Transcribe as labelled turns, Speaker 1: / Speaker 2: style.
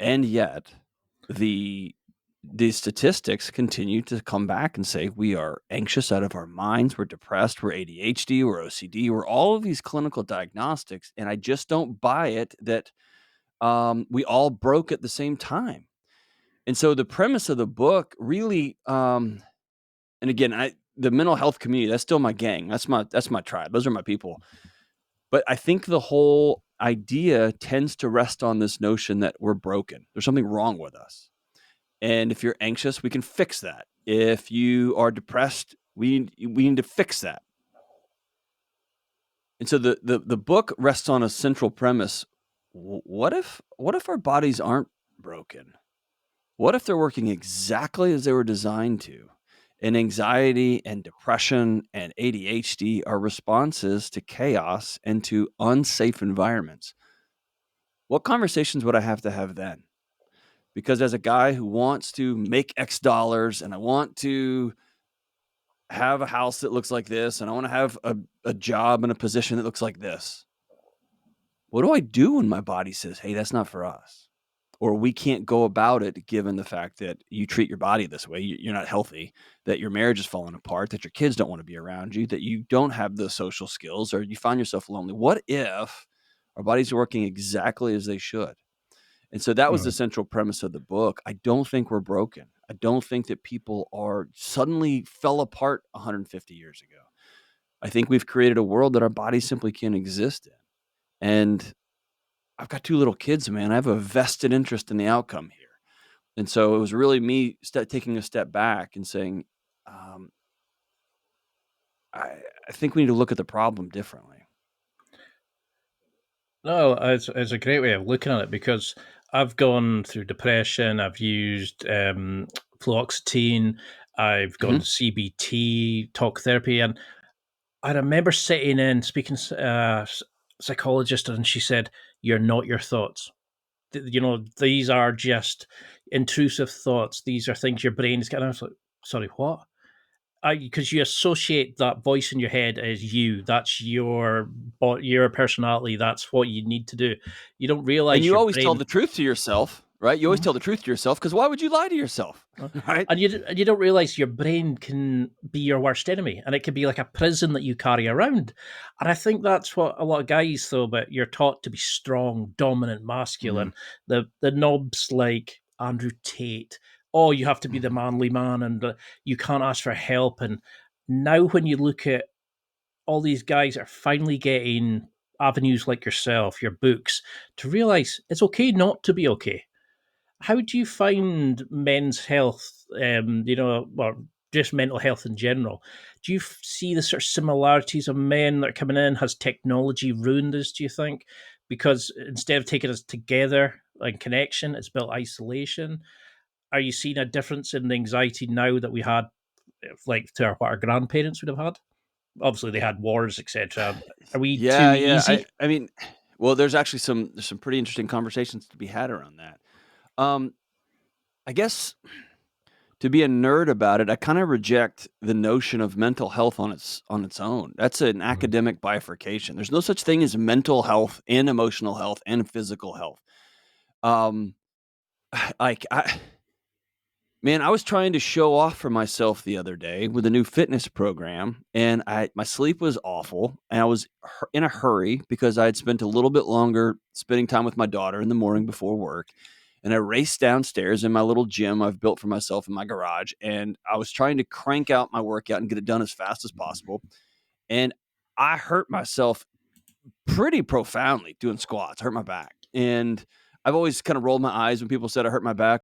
Speaker 1: And yet the statistics continue to come back and say we are anxious out of our minds, we're depressed, we're ADHD, we're OCD, we're all of these clinical diagnostics. And I just don't buy it that we all broke at the same time. And so the premise of the book really, and again, the mental health community, that's still my gang. That's my tribe. Those are my people. But I think the whole idea tends to rest on this notion that we're broken. There's something wrong with us. And if you're anxious, we can fix that. If you are depressed, we need to fix that. And so the book rests on a central premise. What if our bodies aren't broken? What if they're working exactly as they were designed to? And anxiety and depression and ADHD are responses to chaos and to unsafe environments. What conversations would I have to have then? Because as a guy who wants to make X dollars and I want to have a house that looks like this and I want to have a job and a position that looks like this, what do I do when my body says, hey, that's not for us? Or we can't go about it given the fact that you treat your body this way, you're not healthy, that your marriage is falling apart, that your kids don't want to be around you, that you don't have the social skills, or you find yourself lonely. What if our bodies are working exactly as they should? And so that was the central premise of the book. I don't think we're broken. I don't think that people are suddenly fell apart 150 years ago. I think we've created a world that our bodies simply can't exist in. And I've got 2 little kids, man. I have a vested interest in the outcome here. And so it was really me taking a step back and saying, um, I think we need to look at the problem differently.
Speaker 2: No, it's a great way of looking at it because I've gone through depression. I've used fluoxetine. I've gone
Speaker 1: Mhm.
Speaker 2: to CBT, talk therapy, and I remember sitting in speaking to a psychologist, and she said, "You're not your thoughts. These are just intrusive thoughts. These are things your brain is getting." I was like, "Sorry, what?" Because you associate that voice in your head as you. That's your personality. That's what you need to do. You don't
Speaker 1: And
Speaker 2: realize
Speaker 1: you
Speaker 2: your
Speaker 1: always tell
Speaker 2: brain.
Speaker 1: the truth to yourself, right? You always
Speaker 2: Mhm.
Speaker 1: tell the truth to yourself because why would you lie to yourself, right?
Speaker 2: And you don't realize your brain can be your worst enemy, and it can be like a prison that you carry around. And I think that's what a lot of guys though. But you're taught to be strong, dominant,
Speaker 1: Mhm.
Speaker 2: masculine. The knobs like Andrew Tate. Oh, you have to be the
Speaker 1: Mhm.
Speaker 2: manly man, and you can't ask for help. And now, when you look at all these guys are finally getting avenues like yourself, your books, to realize it's okay not to be okay. How do you find men's health, or just mental health in general? Do you see the sort of similarities of men that are coming in? Has technology ruined us, do you think? Because instead of taking us together and connection, it's built isolation. Are you seeing a difference in the anxiety now that we had, like to what our grandparents would have had? Obviously, they had wars, etc. Are we too
Speaker 1: Yeah, yeah.
Speaker 2: easy?
Speaker 1: I mean, well, there's actually there's some pretty interesting conversations to be had around that. Um, I guess to be a nerd about it, I kind of reject the notion of mental health on its own. That's an
Speaker 2: Mhm.
Speaker 1: academic bifurcation. There's no such thing as mental health and emotional health and physical health. Um, like I Man, I was trying to show off for myself the other day with a new fitness program, and my sleep was awful, and I was in a hurry because I had spent a little bit longer spending time with my daughter in the morning before work, and I raced downstairs in my little gym I've built for myself in my garage, and I was trying to crank out my workout and get it done as fast as possible, and I hurt myself pretty profoundly doing squats, hurt my back, and I've always kind of rolled my eyes when people said I hurt my back.